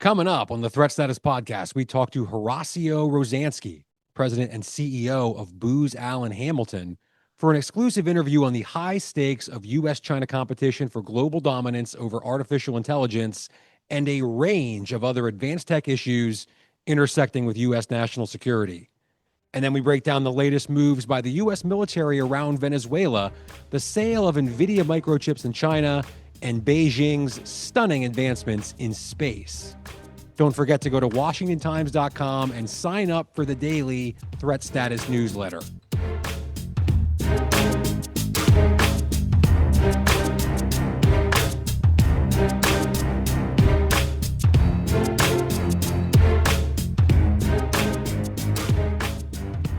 Coming up on the Threat Status Podcast, we talk to Horacio Rozanski, President and CEO of Booz Allen Hamilton, for an exclusive interview on the high stakes of U.S. China competition for global dominance over artificial intelligence and a range of other advanced tech issues intersecting with U.S. national security. And then we break down the latest moves by the U.S. military around Venezuela, the sale of Nvidia microchips in China, and Beijing's stunning advancements in space. Don't forget to go to WashingtonTimes.com and sign up for the daily Threat Status newsletter.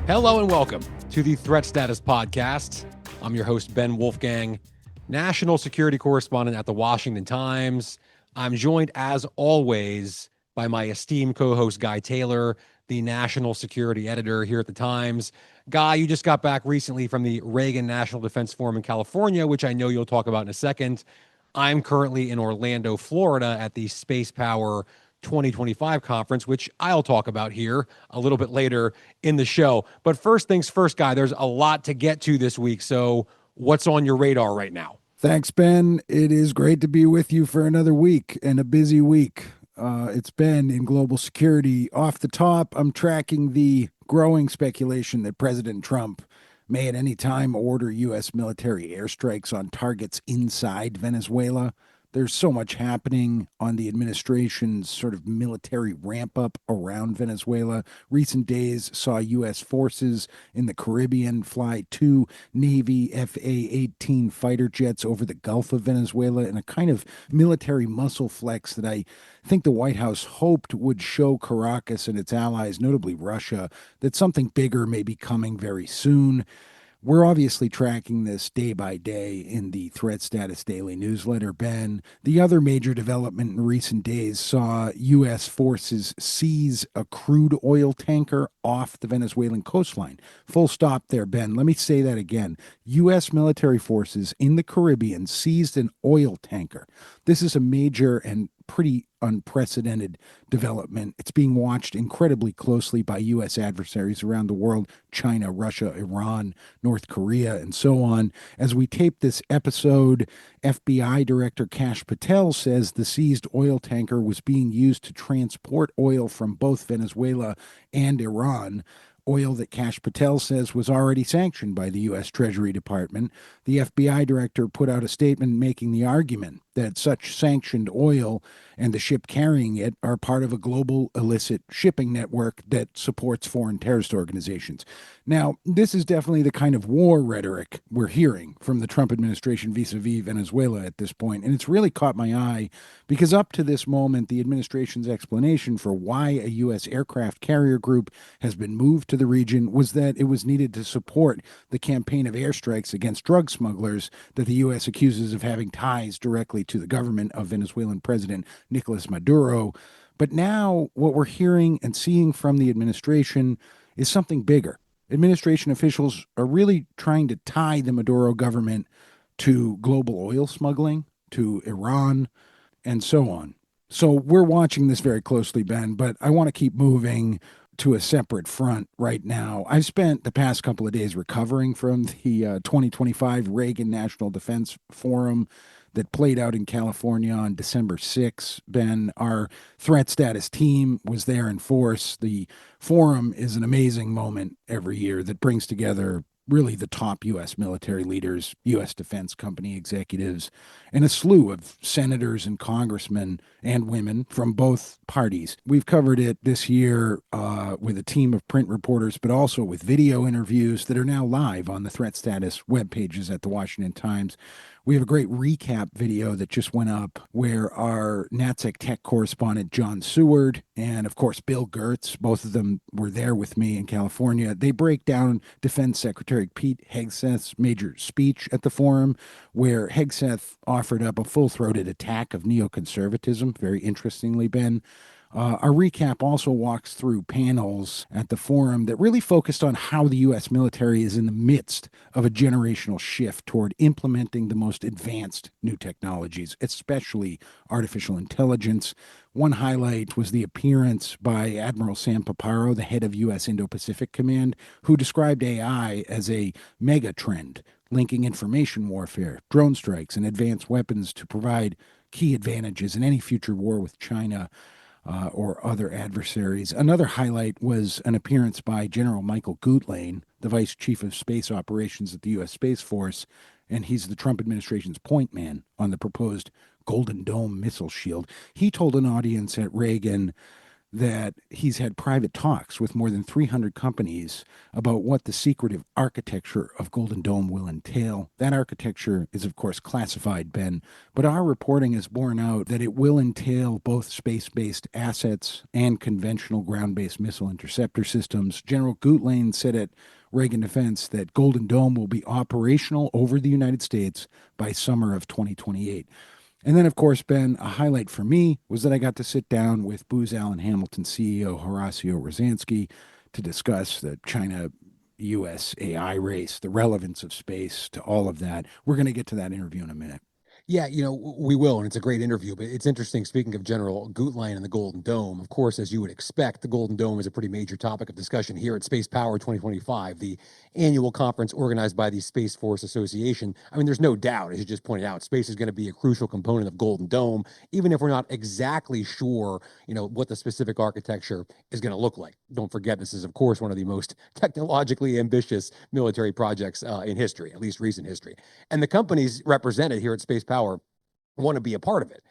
Hello and welcome to the Threat Status Podcast. I'm your host, Ben Wolfgang, national security correspondent at the Washington Times. I'm joined, as always, by my esteemed co-host, Guy Taylor, the national security editor here at the Times. Guy, you just got back recently from the Reagan National Defense Forum in California, which I know you'll talk about in a second. I'm currently in Orlando, Florida at the Space Power 2025 conference, which I'll talk about here a little bit later in the show. But first things first, Guy, there's a lot to get to this week. So what's on your radar right now? Thanks, Ben. It is great to be with you for another week and a busy week. It's been in global security. Off the top, I'm tracking the growing speculation that President Trump may at any time order U.S. military airstrikes on targets inside Venezuela. There's so much happening on the administration's sort of military ramp up around Venezuela. Recent days saw U.S. forces in the Caribbean fly 2 Navy FA-18 fighter jets over the Gulf of Venezuela in a kind of military muscle flex that I think the White House hoped would show Caracas and its allies, notably Russia, that something bigger may be coming very soon. We're obviously tracking this day by day in the Threat Status Daily newsletter, Ben. The other major development in recent days saw U.S. forces seize a crude oil tanker off the Venezuelan coastline. Full stop there, Ben. Let me say that again. U.S. military forces in the Caribbean seized an oil tanker. This is a major and pretty unprecedented development. It's being watched incredibly closely by U.S. adversaries around the world: China, Russia, Iran, North Korea, and so on. As we tape this episode, FBI Director Kash Patel says the seized oil tanker was being used to transport oil from both Venezuela and Iran. Oil that Kash Patel says was already sanctioned by the U.S. Treasury Department. The FBI director put out a statement making the argument that such sanctioned oil and the ship carrying it are part of a global illicit shipping network that supports foreign terrorist organizations. Now, this is definitely the kind of war rhetoric we're hearing from the Trump administration vis-a-vis Venezuela at this point, and it's really caught my eye because up to this moment, the administration's explanation for why a U.S. aircraft carrier group has been moved to the region was that it was needed to support the campaign of airstrikes against drug smugglers that the U.S. accuses of having ties directly to the government of Venezuelan President Nicolas Maduro. But now what we're hearing and seeing from the administration is something bigger. Administration officials are really trying to tie the Maduro government to global oil smuggling, to Iran, and so on. So we're watching this very closely, Ben, but I want to keep moving to a separate front right now. I've spent the past couple of days recovering from the 2025 Reagan National Defense Forum that played out in California on December 6th. Ben, our Threat Status team was there in force. The forum is an amazing moment every year that brings together really the top U.S. military leaders, U.S. defense company executives, and a slew of senators and congressmen and women from both parties. We've covered it this year with a team of print reporters, but also with video interviews that are now live on the Threat Status web pages at the Washington Times. We have a great recap video that just went up where our NatSec tech correspondent John Seward and, of course, Bill Gertz, both of them were there with me in California. They break down Defense Secretary Pete Hegseth's major speech at the forum, where Hegseth offered up a full-throated attack of neoconservatism, very interestingly, Ben. Our recap also walks through panels at the forum that really focused on how the U.S. military is in the midst of a generational shift toward implementing the most advanced new technologies, especially artificial intelligence. One highlight was the appearance by Admiral Sam Paparo, the head of U.S. Indo-Pacific Command, who described AI as a mega trend, linking information warfare, drone strikes, and advanced weapons to provide key advantages in any future war with China or other adversaries. Another highlight was an appearance by General Michael Gutlein, the Vice Chief of Space Operations at the U.S. Space Force, and he's the Trump administration's point man on the proposed Golden Dome missile shield. He told an audience at Reagan that he's had private talks with more than 300 companies about what the secretive architecture of Golden Dome will entail. That architecture is, of course, classified, Ben, but our reporting has borne out that it will entail both space-based assets and conventional ground-based missile interceptor systems. General Gutlein said at Reagan Defense that Golden Dome will be operational over the United States by summer of 2028. And then, of course, Ben, a highlight for me was that I got to sit down with Booz Allen Hamilton CEO Horacio Rozanski to discuss the China-U.S. AI race, the relevance of space to all of that. We're going to get to that interview in a minute. Yeah, we will, and it's a great interview. But it's interesting, speaking of General Gutlein and the Golden Dome, of course, as you would expect, the Golden Dome is a pretty major topic of discussion here at Space Power 2025, the annual conference organized by the Space Force Association. I mean, there's no doubt, as you just pointed out, space is going to be a crucial component of Golden Dome, even if we're not exactly sure, what the specific architecture is going to look like. Don't forget, this is, of course, one of the most technologically ambitious military projects in history, at least recent history. And the companies represented here at Space Power want to be a part of it.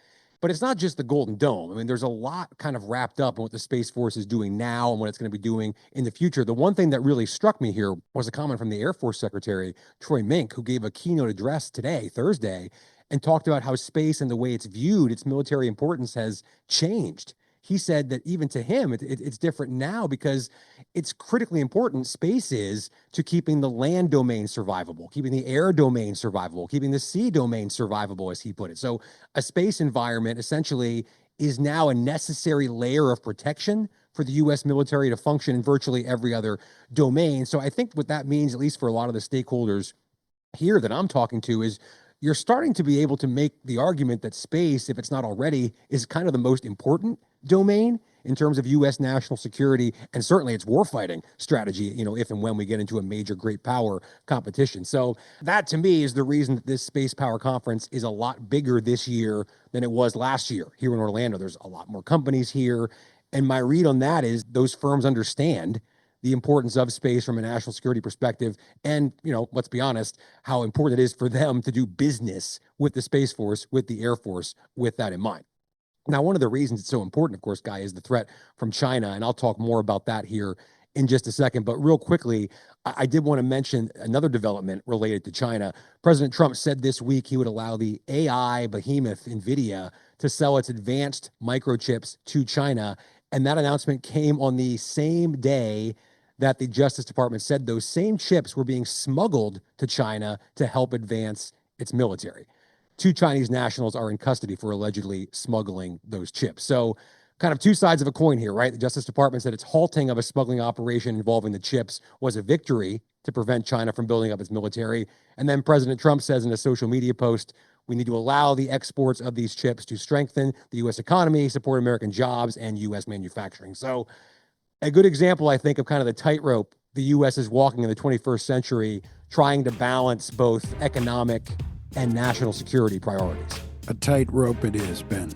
But it's not just the Golden Dome. I mean, there's a lot kind of wrapped up in what the Space Force is doing now and what it's going to be doing in the future. The one thing that really struck me here was a comment from the Air Force Secretary, Troy Mink, who gave a keynote address today, Thursday, and talked about how space and the way it's viewed, its military importance has changed. He said that even to him, it's different now because it's critically important, space is, to keeping the land domain survivable, keeping the air domain survivable, keeping the sea domain survivable, as he put it. So a space environment essentially is now a necessary layer of protection for the U.S. military to function in virtually every other domain. So I think what that means, at least for a lot of the stakeholders here that I'm talking to, is you're starting to be able to make the argument that space, if it's not already, is kind of the most important domain in terms of U.S. national security and certainly its warfighting strategy, if and when we get into a major great power competition. So that, to me, is the reason that this Space Power Conference is a lot bigger this year than it was last year here in Orlando. There's a lot more companies here. And my read on that is those firms understand the importance of space from a national security perspective. And, let's be honest, how important it is for them to do business with the Space Force, with the Air Force, with that in mind. Now, one of the reasons it's so important, of course, Guy, is the threat from China. And I'll talk more about that here in just a second. But real quickly, I did want to mention another development related to China. President Trump said this week he would allow the AI behemoth Nvidia to sell its advanced microchips to China. And that announcement came on the same day that the Justice Department said those same chips were being smuggled to China to help advance its military. 2 Chinese nationals are in custody for allegedly smuggling those chips. So kind of two sides of a coin here, right? The Justice Department said its halting of a smuggling operation involving the chips was a victory to prevent China from building up its military. And then President Trump says in a social media post, we need to allow the exports of these chips to strengthen the U.S. economy, support American jobs, and U.S. manufacturing. So a good example, I think, of kind of the tightrope the U.S. is walking in the 21st century, trying to balance both economic and national security priorities. A tightrope it is, Ben.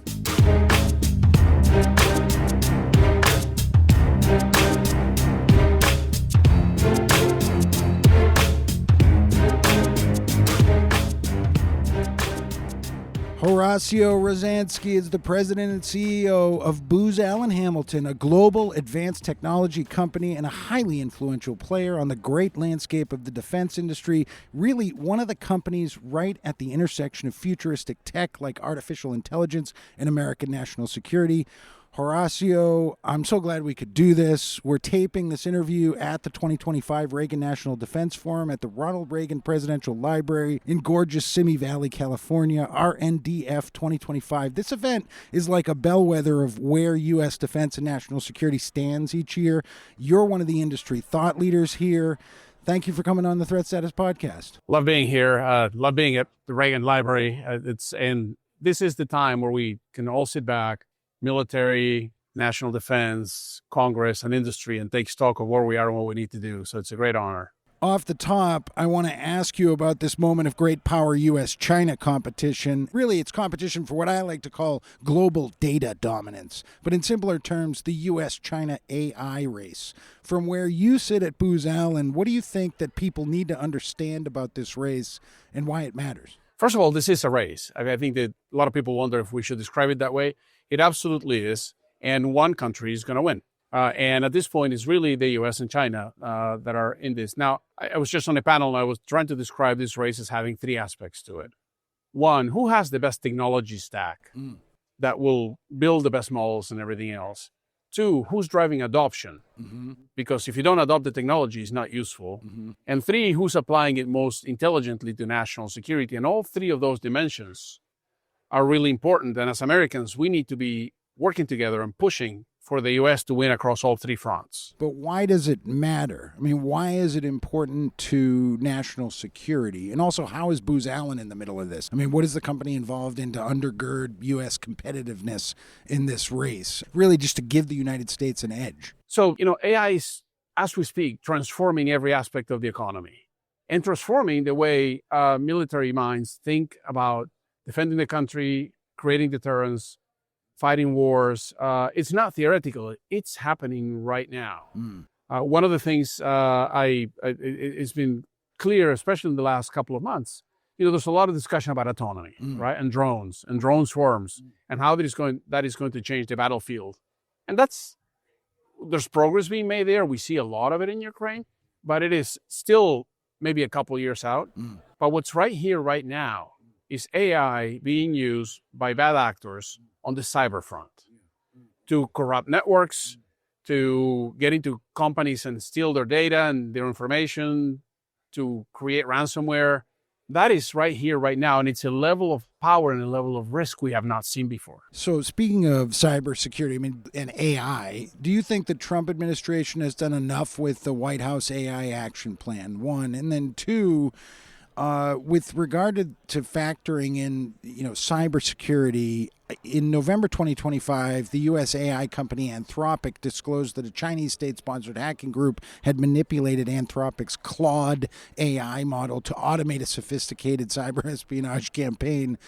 Horacio Rozanski is the president and CEO of Booz Allen Hamilton, a global advanced technology company and a highly influential player on the great landscape of the defense industry. Really, one of the companies right at the intersection of futuristic tech like artificial intelligence and American national security. Horacio, I'm so glad we could do this. We're taping this interview at the 2025 Reagan National Defense Forum at the Ronald Reagan Presidential Library in gorgeous Simi Valley, California, RNDF 2025. This event is like a bellwether of where U.S. defense and national security stands each year. You're one of the industry thought leaders here. Thank you for coming on the Threat Status Podcast. Love being here. Love being at the Reagan Library. And this is the time where we can all sit back, military, national defense, Congress, and industry, and take stock of where we are and what we need to do. So it's a great honor. Off the top, I want to ask you about this moment of great power U.S. China competition. Really, it's competition for what I like to call global data dominance. But in simpler terms, the U.S. China AI race. From where you sit at Booz Allen, what do you think that people need to understand about this race and why it matters? First of all, this is a race. I think that a lot of people wonder if we should describe it that way. It absolutely is. And one country is going to win. And at this point, it's really the U.S. and China that are in this. Now, I was just on a panel and I was trying to describe this race as having three aspects to it. One, who has the best technology stack that will build the best models and everything else? Two, who's driving adoption? Because if you don't adopt the technology, it's not useful. And three, who's applying it most intelligently to national security? And all three of those dimensions are really important. And as Americans, we need to be working together and pushing for the U.S. to win across all three fronts. But why does it matter? I mean, why is it important to national security? And also, how is Booz Allen in the middle of this? I mean, what is the company involved in to undergird U.S. competitiveness in this race? Really just to give the United States an edge. So, AI is, as we speak, transforming every aspect of the economy and transforming the way military minds think about defending the country, creating deterrence, fighting wars. It's not theoretical. It's happening right now. One of the things it's been clear, especially in the last couple of months, there's a lot of discussion about autonomy, right? And drone swarms, and how that is going to change the battlefield. And there's progress being made there. We see a lot of it in Ukraine, but it is still maybe a couple years out. But what's right here, right now, is AI being used by bad actors on the cyber front to corrupt networks, to get into companies and steal their data and their information, to create ransomware. That is right here, right now, and it's a level of power and a level of risk we have not seen before. So speaking of cybersecurity, and AI, do you think the Trump administration has done enough with the White House AI action plan, one? And then two, with regard to factoring in, cybersecurity, in November 2025, the U.S. AI company Anthropic disclosed that a Chinese state-sponsored hacking group had manipulated Anthropic's Claude AI model to automate a sophisticated cyber espionage campaign.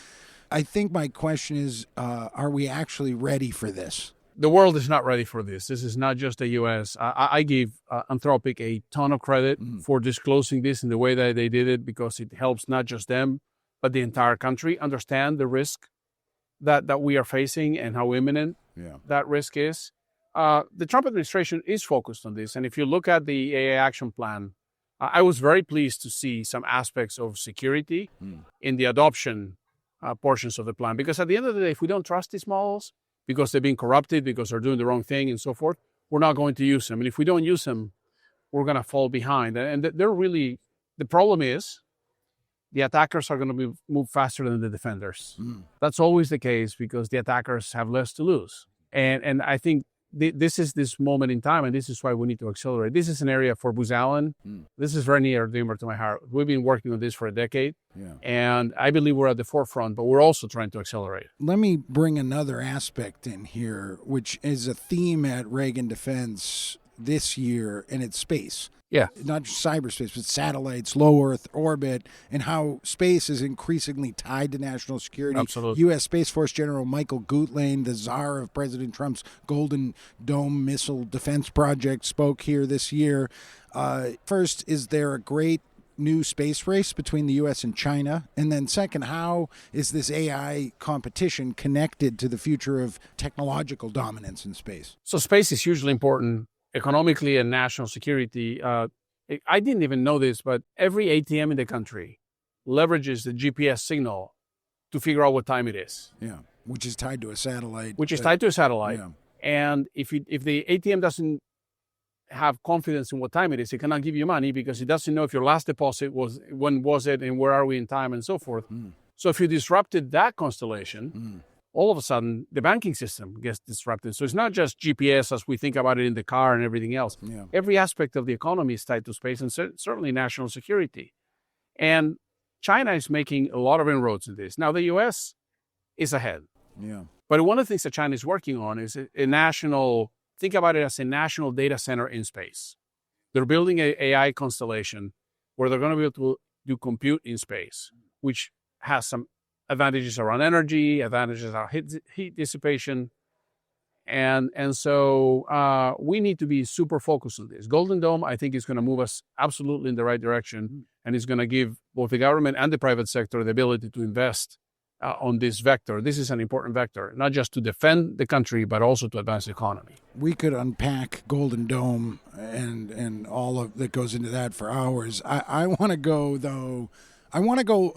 I think my question is, are we actually ready for this? The world is not ready for this. This is not just the U.S. I give Anthropic a ton of credit for disclosing this in the way that they did it, because it helps not just them, but the entire country understand the risk that we are facing and how imminent that risk is. The Trump administration is focused on this. And if you look at the AI action plan, I was very pleased to see some aspects of security in the adoption portions of the plan. Because at the end of the day, if we don't trust these models, because they're being corrupted, because they're doing the wrong thing and so forth, we're not going to use them. And if we don't use them, we're going to fall behind. And the problem is the attackers are going to move faster than the defenders. That's always the case, because the attackers have less to lose. And I think this is this moment in time, and this is why we need to accelerate. This is an area for Booz Allen. This is very near and dear to my heart. We've been working on this for a decade, and I believe we're at the forefront, but we're also trying to accelerate. Let me bring another aspect in here, which is a theme at Reagan Defense this year, and it's space. Yeah. Not just cyberspace, but satellites, low Earth orbit, and how space is increasingly tied to national security. Absolutely. U.S. Space Force General Michael Gutlein, the czar of President Trump's Golden Dome missile defense project, spoke here this year. First, is there a great new space race between the U.S. and China? And then second, how is this AI competition connected to the future of technological dominance in space? So space is hugely important economically and national security. I didn't even know this, but every ATM in the country leverages the GPS signal to figure out what time it is. Yeah, which is tied to a satellite. Which is tied to a satellite. Yeah. And if the ATM doesn't have confidence in what time it is, it cannot give you money because it doesn't know if your last deposit was, when was it, and where are we in time, and so forth. So if you disrupted that constellation, all of a sudden the banking system gets disrupted. So it's not just GPS as we think about it in the car and everything else. Yeah. Every aspect of the economy is tied to space, and certainly national security. And China is making a lot of inroads in this. Now, the U.S. is ahead. Yeah. But one of the things that China is working on is a national, think about it as a national data center in space. They're building an AI constellation where they're going to be able to do compute in space, which has some advantages around energy, advantages around heat dissipation. And so we need to be super focused on this. Golden Dome, I think, is going to move us absolutely in the right direction, and it's going to give both the government and the private sector the ability to invest on this vector. This is an important vector, not just to defend the country, but also to advance the economy. We could unpack Golden Dome and all of that goes into that for hours. I want to go, though, a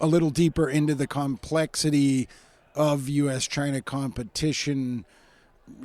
little deeper into the complexity of U.S. China competition,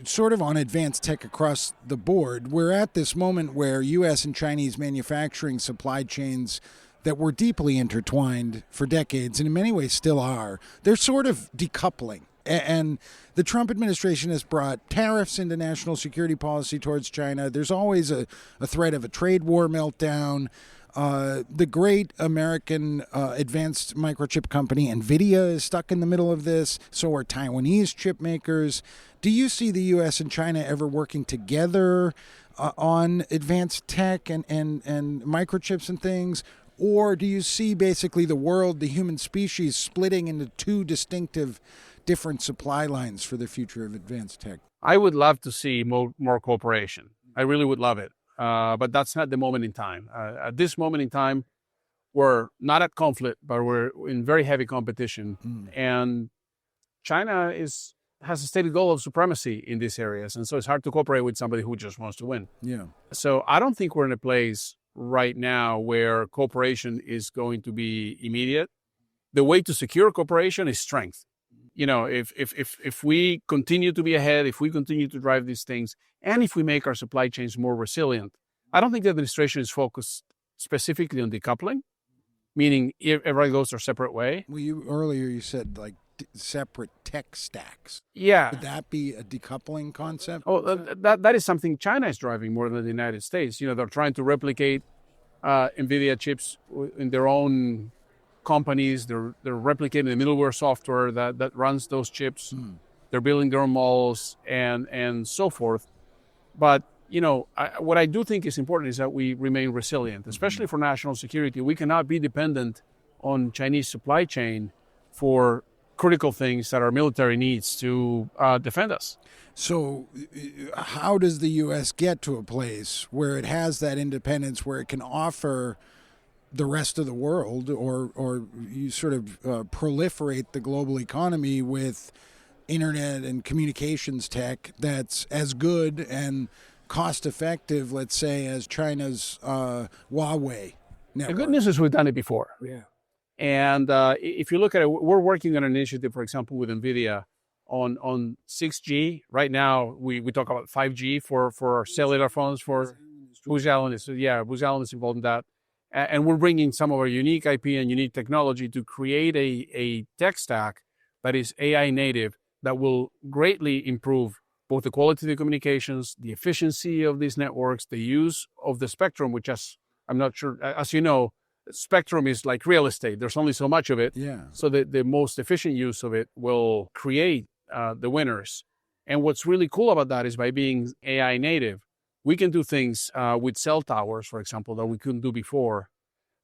sort of on advanced tech across the board. We're at this moment where U.S. and Chinese manufacturing supply chains that were deeply intertwined for decades, and in many ways still are, they're sort of decoupling. And the Trump administration has brought tariffs into national security policy towards China. There's always a threat of a trade war meltdown. The great American advanced microchip company Nvidia is stuck in the middle of this. So are Taiwanese chip makers. Do you see the U.S. and China ever working together on advanced tech and microchips and things? Or do you see basically the world, the human species, splitting into two distinctive different supply lines for the future of advanced tech? I would love to see more cooperation. I really would love it. But that's not the moment in time. At this moment in time, we're not at conflict, but we're in very heavy competition. And China has a stated goal of supremacy in these areas. And so it's hard to cooperate with somebody who just wants to win. Yeah. So I don't think we're in a place right now where cooperation is going to be immediate. The way to secure cooperation is strength. You know, if we continue to be ahead, if we continue to drive these things, and if we make our supply chains more resilient, I don't think the administration is focused specifically on decoupling, meaning everybody goes their separate way. Well, earlier you said like separate tech stacks. Yeah. Would that be a decoupling concept? Oh, that is something China is driving more than the United States. You know, they're trying to replicate Nvidia chips in their own companies. They're replicating the middleware software that runs those chips. They're building their own models and so forth. But, you know, what I do think is important is that we remain resilient, especially for national security. We cannot be dependent on Chinese supply chain for critical things that our military needs to defend us. So how does the U.S. get to a place where it has that independence, where it can offer the rest of the world, or you sort of proliferate the global economy with internet and communications tech that's as good and cost effective, let's say, as China's Huawei network? The good news is we've done it before. Yeah. And if you look at it, we're working on an initiative, for example, with Nvidia on 6G. Right now, we talk about 5G for our cellular phones. For Booz Allen is involved in that. And we're bringing some of our unique IP and unique technology to create a tech stack that is AI native, that will greatly improve both the quality of the communications, the efficiency of these networks, the use of the spectrum, which I'm not sure, as you know, spectrum is like real estate. There's only so much of it. Yeah. So the most efficient use of it will create the winners. And what's really cool about that is by being AI native, we can do things with cell towers, for example, that we couldn't do before,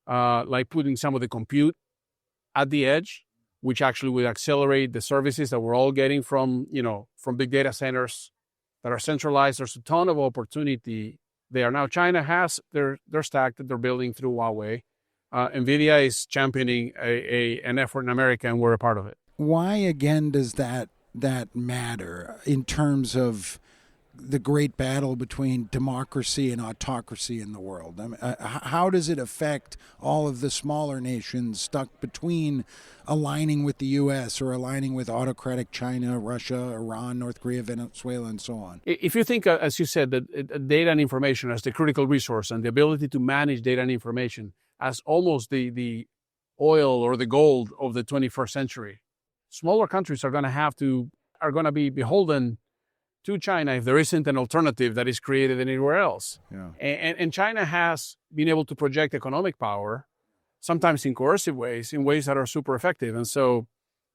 like putting some of the compute at the edge, which actually would accelerate the services that we're all getting from big data centers that are centralized. There's a ton of opportunity there. Now, China has their stack that they're building through Huawei. Nvidia is championing an effort in America, and we're a part of it. Why, again, does that matter in terms of the great battle between democracy and autocracy in the world? I mean, how does it affect all of the smaller nations stuck between aligning with the U.S. or aligning with autocratic China, Russia, Iran, North Korea, Venezuela, and so on? If you think, as you said, that data and information as the critical resource and the ability to manage data and information as almost the oil or the gold of the 21st century, smaller countries are going to be beholden to China if there isn't an alternative that is created anywhere else. Yeah. And China has been able to project economic power, sometimes in coercive ways, in ways that are super effective. And so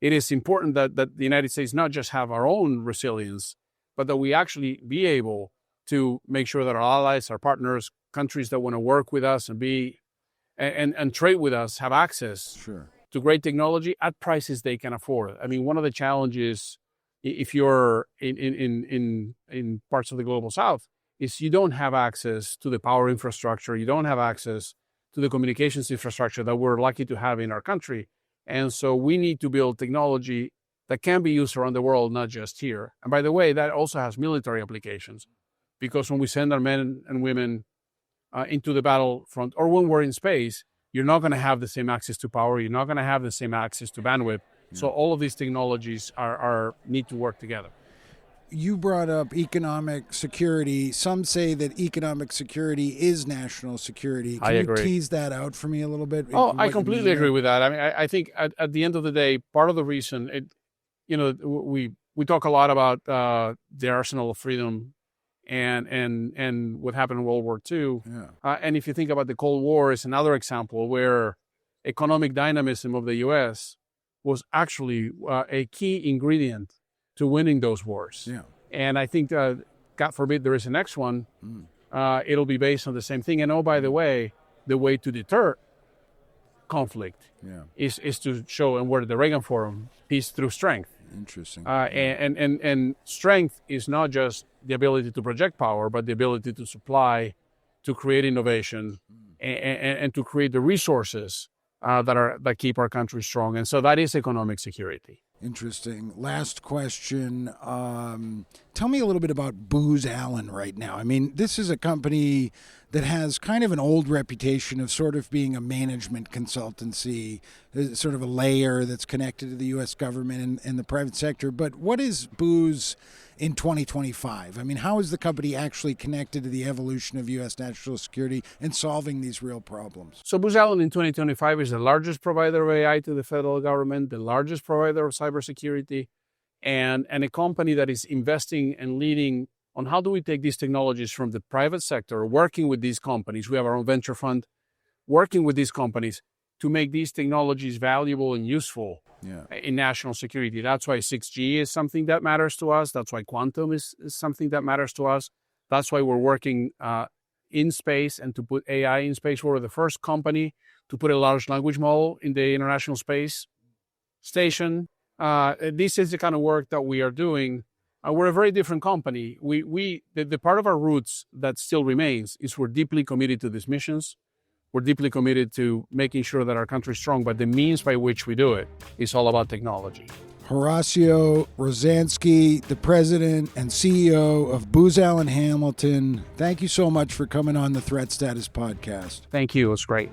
it is important that the United States not just have our own resilience, but that we actually be able to make sure that our allies, our partners, countries that want to work with us and trade with us have access to great technology at prices they can afford. I mean, one of the challenges, if you're in parts of the global south, is you don't have access to the power infrastructure, you don't have access to the communications infrastructure that we're lucky to have in our country. And so we need to build technology that can be used around the world, not just here. And by the way, that also has military applications, because when we send our men and women into the battlefront, or when we're in space, you're not going to have the same access to power, you're not going to have the same access to bandwidth. So all of these technologies need to work together. You brought up economic security. Some say that economic security is national security. Can you tease that out for me a little bit? Oh, I completely agree with that. I mean, I think at the end of the day, part of the reason, we talk a lot about the arsenal of freedom and what happened in World War II. Yeah. And if you think about the Cold War, is another example where economic dynamism of the U.S. was actually a key ingredient to winning those wars. Yeah. And I think, God forbid there is a next one, it'll be based on the same thing. And by the way to deter conflict is to show, and we're at the Reagan Forum, peace through strength. Interesting. And strength is not just the ability to project power, but the ability to supply, to create innovation, and to create the resources that keep our country strong. And so that is economic security. Interesting. Last question. Tell me a little bit about Booz Allen right now. I mean, this is a company that has kind of an old reputation of sort of being a management consultancy, sort of a layer that's connected to the U.S. government and the private sector. But what is Booz in 2025? I mean, how is the company actually connected to the evolution of U.S. national security and solving these real problems? So Booz Allen in 2025 is the largest provider of AI to the federal government, the largest provider of cybersecurity, and a company that is investing and leading on how do we take these technologies from the private sector, working with these companies. We have our own venture fund, working with these companies to make these technologies valuable and useful in national security. That's why 6G is something that matters to us. That's why quantum is something that matters to us. That's why we're working in space and to put AI in space. We're the first company to put a large language model in the International Space Station. This is the kind of work that we are doing. We're a very different company. The part of our roots that still remains is we're deeply committed to these missions. We're deeply committed to making sure that our country is strong, but the means by which we do it is all about technology. Horacio Rozanski, the president and CEO of Booz Allen Hamilton, thank you so much for coming on the Threat Status Podcast. Thank you. It's great.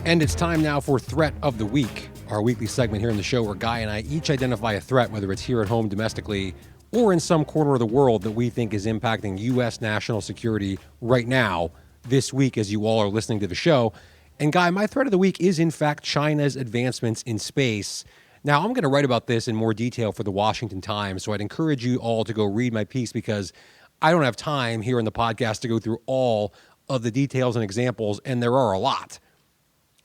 And it's time now for Threat of the Week, our weekly segment here in the show where Guy and I each identify a threat, whether it's here at home domestically or in some corner of the world that we think is impacting U.S. national security right now, this week as you all are listening to the show. And Guy, my threat of the week is in fact China's advancements in space. Now, I'm going to write about this in more detail for the Washington Times, so I'd encourage you all to go read my piece because I don't have time here in the podcast to go through all of the details and examples, and there are a lot.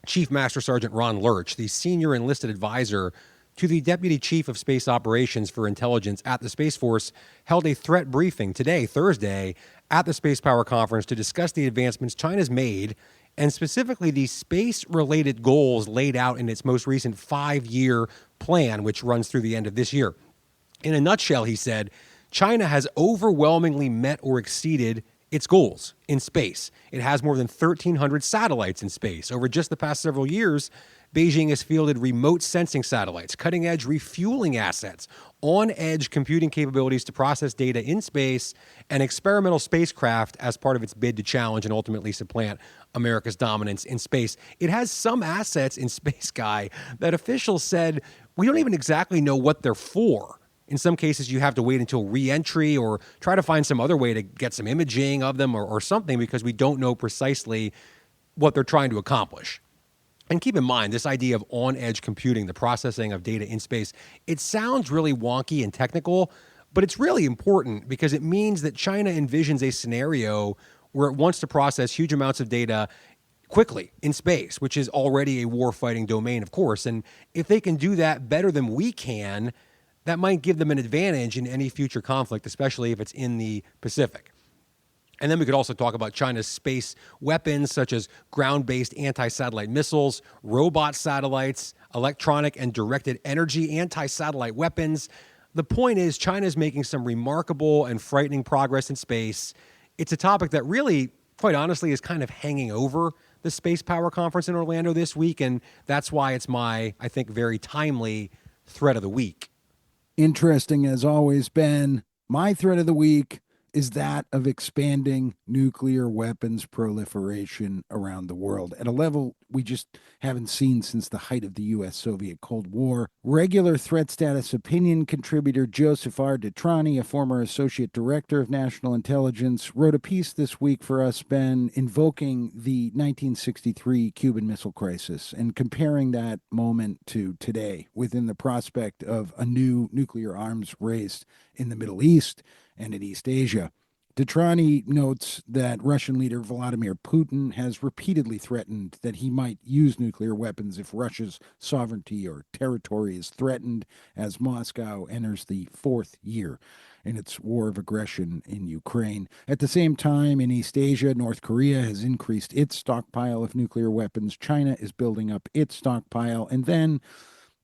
Chief Master Sergeant Ron Lurch, the senior enlisted advisor to the Deputy Chief of Space Operations for Intelligence at the Space Force, held a threat briefing today, Thursday, at the Space Power Conference to discuss the advancements China's made and specifically the space-related goals laid out in its most recent 5-year plan, which runs through the end of this year. In a nutshell, he said, China has overwhelmingly met or exceeded its goals in space. It has more than 1,300 satellites in space. Over just the past several years, Beijing has fielded remote sensing satellites, cutting-edge refueling assets, on-edge computing capabilities to process data in space, and experimental spacecraft as part of its bid to challenge and ultimately supplant America's dominance in space. It has some assets in space, Guy, that officials said we don't even exactly know what they're for. In some cases, you have to wait until re-entry or try to find some other way to get some imaging of them or something because we don't know precisely what they're trying to accomplish. And keep in mind, this idea of on-edge computing, the processing of data in space, it sounds really wonky and technical, but it's really important because it means that China envisions a scenario where it wants to process huge amounts of data quickly in space, which is already a war-fighting domain, of course. And if they can do that better than we can, that might give them an advantage in any future conflict, especially if it's in the Pacific. And then we could also talk about China's space weapons, such as ground-based anti-satellite missiles, robot satellites, electronic and directed energy anti-satellite weapons. The point is, China is making some remarkable and frightening progress in space. It's a topic that really, quite honestly, is kind of hanging over the Space Power Conference in Orlando this week, and that's why it's my, I think, very timely threat of the week. Interesting as always, Ben. My threat of the week is that of expanding nuclear weapons proliferation around the world at a level we just haven't seen since the height of the U.S.-Soviet Cold War. Regular Threat Status opinion contributor Joseph R. Detrani, a former associate director of national intelligence, wrote a piece this week for us, Ben, invoking the 1963 Cuban Missile Crisis and comparing that moment to today within the prospect of a new nuclear arms race in the Middle East and in East Asia. Detrani notes that Russian leader Vladimir Putin has repeatedly threatened that he might use nuclear weapons if Russia's sovereignty or territory is threatened as Moscow enters the 4th year in its war of aggression in Ukraine. At the same time, in East Asia, North Korea has increased its stockpile of nuclear weapons. China is building up its stockpile. And then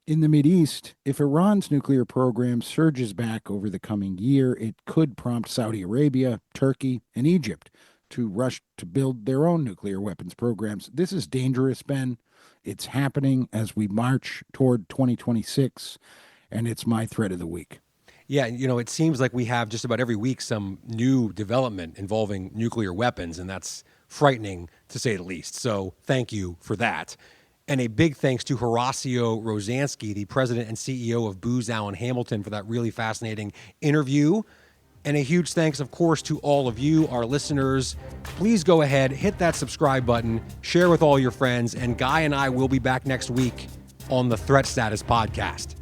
in the Mideast, if Iran's nuclear program surges back over the coming year, it could prompt Saudi Arabia, Turkey, and Egypt to rush to build their own nuclear weapons programs. This is dangerous, Ben. It's happening as we march toward 2026, and it's my threat of the week. Yeah, you know, it seems like we have just about every week some new development involving nuclear weapons, and that's frightening to say the least. So thank you for that. And a big thanks to Horacio Rozanski, the president and CEO of Booz Allen Hamilton, for that really fascinating interview. And a huge thanks, of course, to all of you, our listeners. Please go ahead, hit that subscribe button, share with all your friends, and Guy and I will be back next week on the Threat Status Podcast.